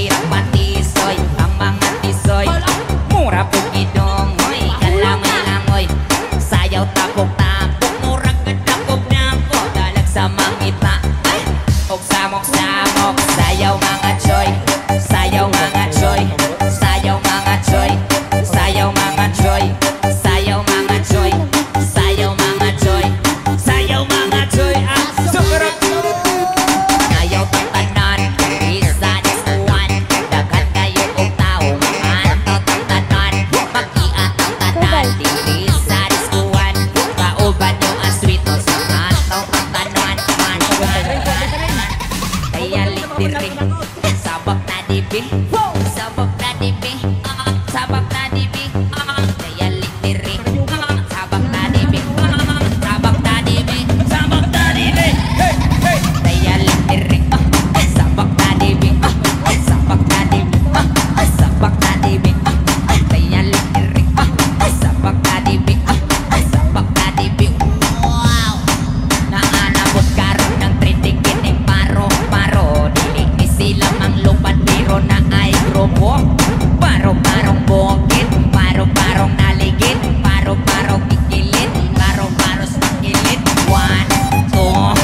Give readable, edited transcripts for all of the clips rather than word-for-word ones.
hirap matisoy. Ang mga tisoy, mura po gidongoy. Kalangoy-langoy, sayaw tapok-tapok. Murag kadakog-dakog, dalag sa mangita. Og samok-samok, sayaw mga choy. Sayaw mga choy, sayaw mga choy. Sayaw mga choy, sayaw mga choy. Sayaw mga choy, sayaw mga choy. Ang sukarap ayaw tong tanan, isa diskuan. Daghan kayo og tao, anto tong tanan. Mag-iat ang tanan, dili sa diskuan. Kauban yung aswito sa anto tong tanan. Kaya litiri, sabak na dibi. Sabak na dibi, sabak na dibi. Kaya litiri, sabak na dibi. Sabak na dibi, sabak na dibi. Kaya litiri, sabak na dibi. Sabak na dibi, sabak na dibi. Kaya litiri, sabak na dibi. Sabak na dibi. Wow! Naanabot karon ng trending kining paro-paro. Dili ni sila manglupad pero na ay grupo. Paro-parong bukid, paro-parong naligid, paro-parong ikilit, paro-paros makilit. 1, 2,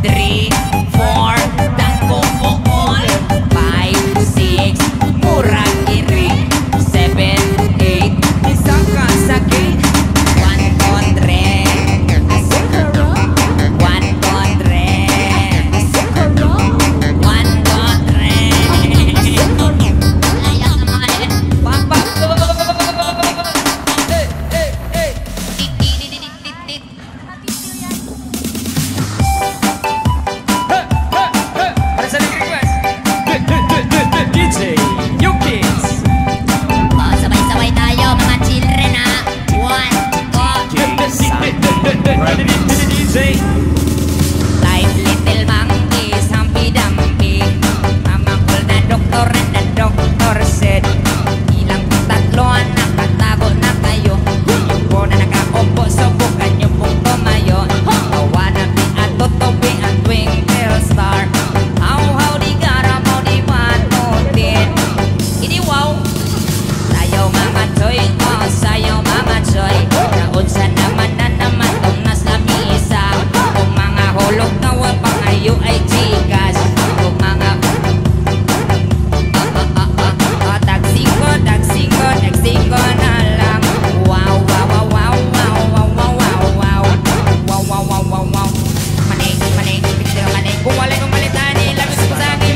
3, 4, dangko all. 5, 6, murag iri. 7, 8, isang kasakit. 1, 2, 3, 1, 2, 3, 1, 2, 3. Layak na mga nila. Papa ko. Tit. Para sa request. DJ Yukis. Oh, sabay-sabay tayo mga children ha. 1, 2, DJ Live little monkeys, humpy-dumpy. Mamangkol na doktor and the doctor said, ilang tatlo ang nakatago na kayo. Yung po na nakaupo, subukan nyo pong tumayo. Wannabe at tutubi ang twinkle star. How di gara mo di matutin. Ini wow. Sayaw mga choy, oh sayaw mga choy. Naunsa naman na naman tong nasa misa. Kung mga hulog na wag pangayo ay chikas. Kung mga tagsingko na lang. Wow, wow, wow, wow, wow, wow, wow, wow, wow. Wow, wow, wow, wow, wow. Manik, picture manik. Kung wala kong malitani, labis ko sa akin.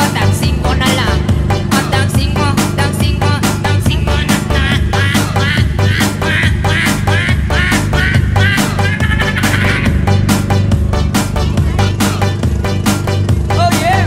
Tagsingko na lang. Tagsingko na Oh yeah.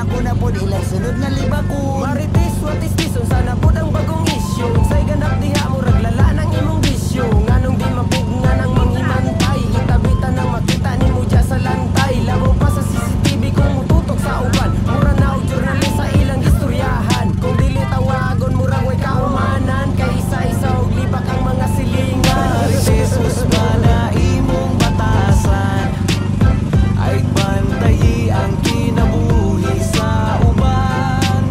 ako na po ilang sunod na libakon. Marites, watis-tis, unsa na po ang bagong isyu. Unsay ganap diha mo raglala ng imong bisyo. Nganong di mapugna ng manghimantay. Itabitan ng makita ni mo dya sa lantay. Labo pa sa CCTV kung mututok sa uban. Mura na og journalist sa ilang istoryahan. Kung dili tawagon murang way kaumanan. Kay isa-isa og libak ang mga silingan. Marites, usmana imong batasan. Ay bantayi ang kinabuhi sa uban.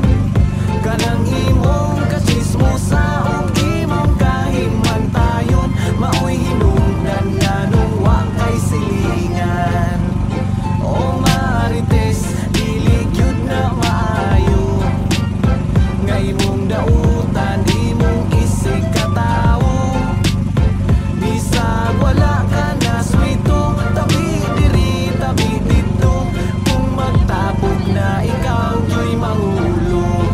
Kanang imong kasismusa ug imong kahimantayon. Maoy hinungdan nga nung wa kay silingan. O Marites, dili gyud na maayo. Nga imong dautan, imong isig katawo. Bisag wala ka na swito, tabi diri, tabi dito. Kung magtapog na ikaw yo'y mangulo.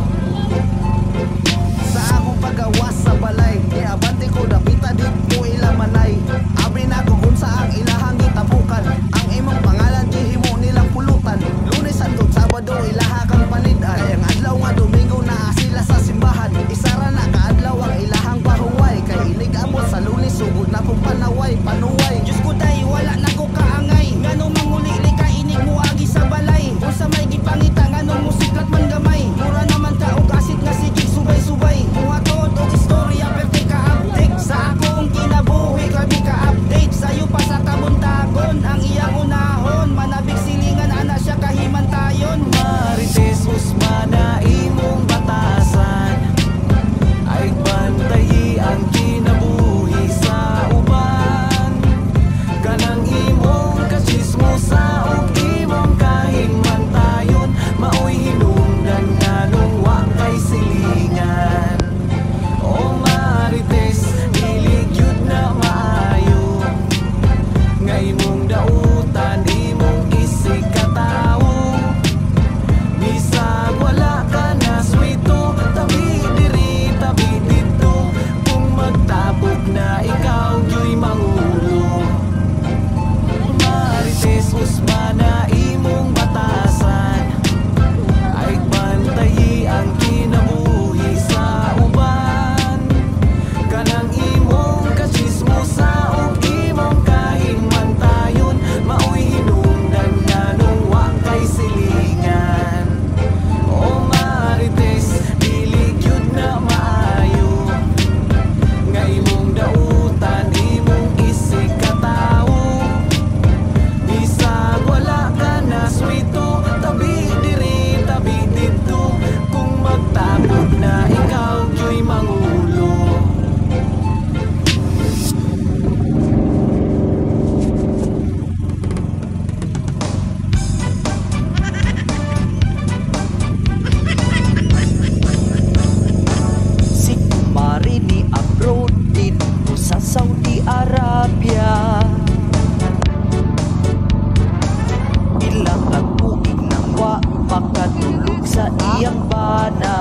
Sa akong pagawas sa balay, iabante ko dapita dit mo ilamanay. Abi na ko kung sa ang ilahang gitabukan. Ang imong pangalan gihimo nilang pulutan. Lunes, Santod, Sabado ilaha kang panidan. Ang adlaw nga Domingo na sila sa simbahan. Isara na kaadlaw ang ilahang pahuway. Kay inig amot sa Lunes sugod na kong panaway, panuway. Diyos ko day, wala na ko kaangay. Nganong manguli ka inig mo agi sa balay. Kung sa may gipangita nganong musiklat man gamay. Mura naman ka og asit nga sige subay-subay. Kung atod og istorya perte ka update. Sa akong kinabuhi kabi ka update. Sayo pa sa kabuntagon ang iyang unahon. Manabig silingan ana siya kahimantayon. Marites, usmana imong batasan. Ay bantayi ang kinabuhi sa uban. Kanang imong kasismusa ug imong kahimantayon. Maoy hinungdan nga nung wa kay silingan. O Marites, dili gyud na maayo. Nga imong dautan, imong isig katawo. Bisag wala ka na swito, tabi diri, tabi dito. Kung magtabog na ikaw yo'y mangulo. Marites, usmana imong batasan. Ay bantayi ang kinabuhi sa uban. Kanang imong kasismusa ug imong kahimantayon. Maoy hinungdan nga nung wa kay silingan. O Marites, dili gyud na maayo. Nga imong dautan, imong isig katawo. Bisag wala ka na swito, tabi diri, tabi dito. Kung magtapog na ikaw yo'y mangulo. Si Kumari ni abroad dito sa Saudi Arabia. Ilang katuig nang wa makatulog sa iyang bana.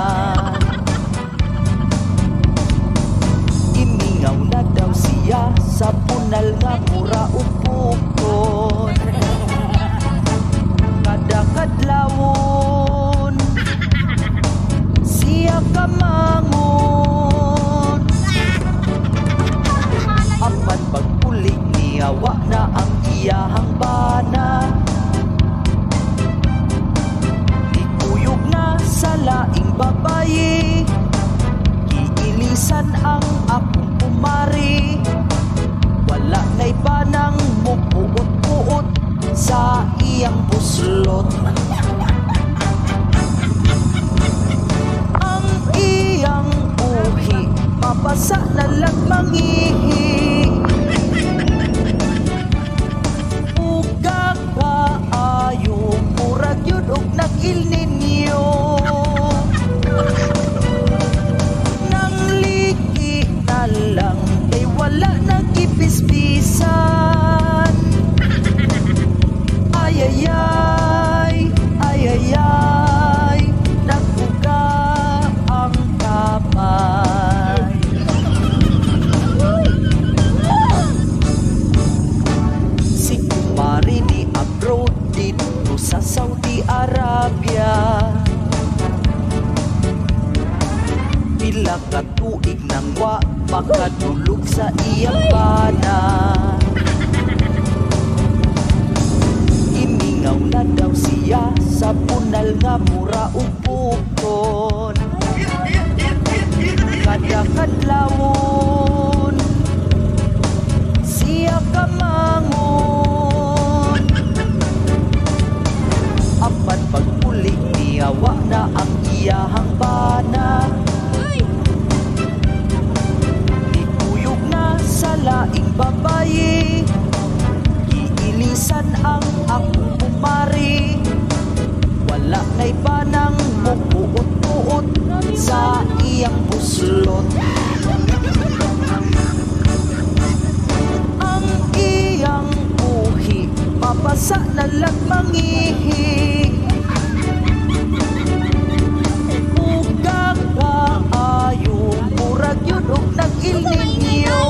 Imingaw na daw siya sa punal nga mura upukon. Kada kadlawon siya kamangon. Apan pagpulig niya wa na ang iyahang bana. Ikuyog na sa laing babayi. Giilisan ang akong kumari. Wala na'y banang mupuot-puot sa iyang buslot. Ang iyang uhi mabasa na lang mangihi. Uga kaayo murag yun og nag-Il Niño. Nang liki na lang ay wala nang ipispisan. Ayayay, ayayay, nakuga ang kamay. Si Kumari ni abroad dito sa Saudi Arabia. ka tuig nang wa makadulog sa iyang bana. Imingaw na daw siya sa punal nga mura upukon. Kada kadlawon siya kamangon. Apan pagpulik niya wa na ang iyahang bana. Ituyog na sa laing babayi, giilisan ang akong kumari. Wala na'y banang mukuot-kuot sa iyang buslot. Ang iyang buhi mabasa na lang mangihi. Ugang kaayo murag yun og nag-Il Niño.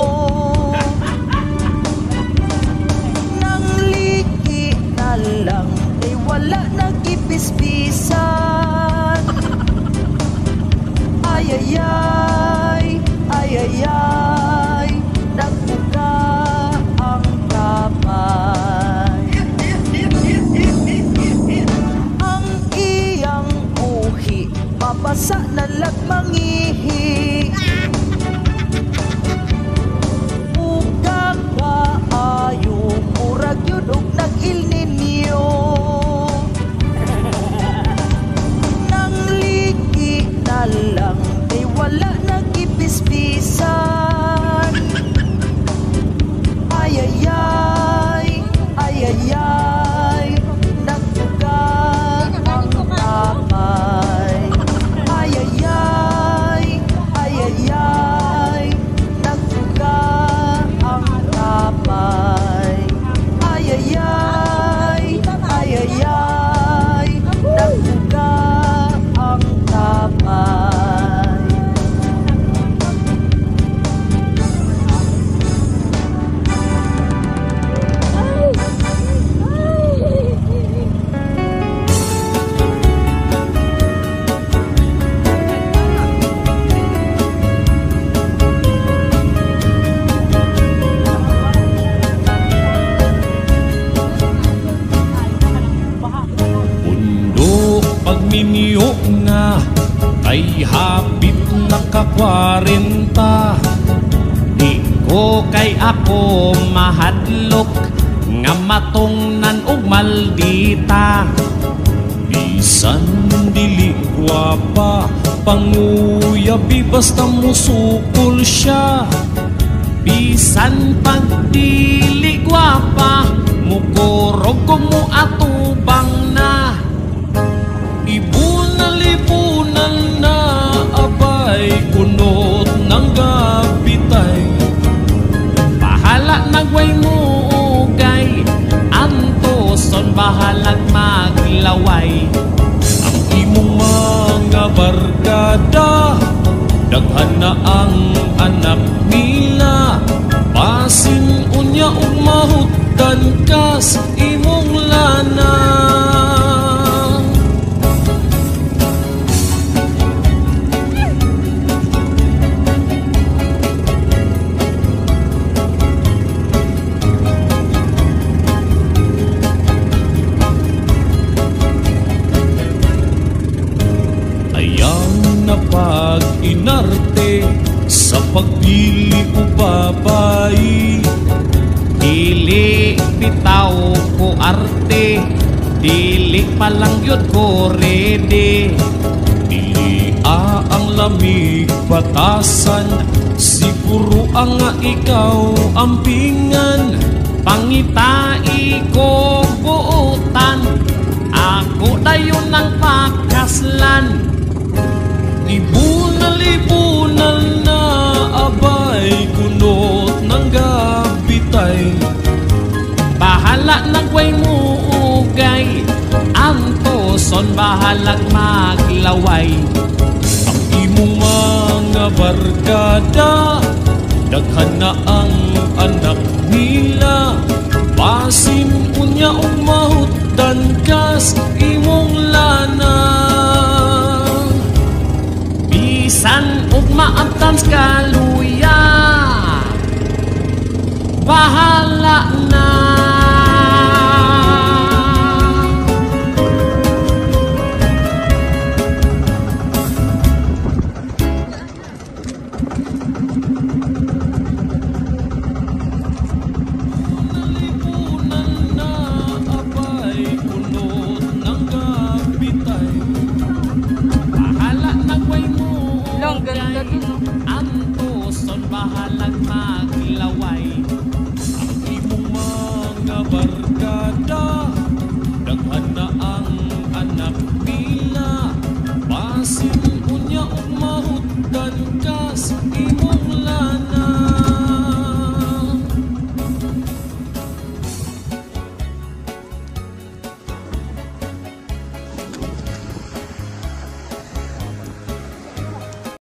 Nang liki na lang ay wala nag-ipispisan. Ayayay, ayayay, nagbuka ang kamay. Ang iyang buhi mabasa na lang mangihi. Ugang kaayo murag yun og nag-Il Niño. Nang liki na lang ay wala nag-ipispisan. Ayayay, ayayay, nagbuka ang kamay. Ayayay, ayayay, nagbuka ang kamay. Ayayay, ayayay, nagbuka ang kamay. Mundo pagminyo na kay hapit naka-40. Di ko kay ako mahadlok nga matungnan og maldita. Bisan dili gwapa panguyabi basta musukol siya. Bisan pag dili gwapa mukurog ko mo atubang na. Ibunal-ibunal na abay kunot ng gabitay. Bahala nagway mo ugay, antoson bahalag maglaway. Ang imong mga barkada daghan na ang anak nila. Pasin unya ug mahutdan kas imong lana. Ayang na pag-inarte sa pagpili o babae. Dili bitaw ko arte, dili palang yun ko rede. Dili ang lamig batasan, siguro ang ikaw ampingan. Pangitai ko buutan, ako dayon ng pakaslan. Ibunal-ibunal na abay kunot ng gabitay. Bahala nagway mo ugay, antoson bahalag maglaway. Ang imong mga barkada daghan na ang anak nila. Pasin unya og mahutdan kas imong lana.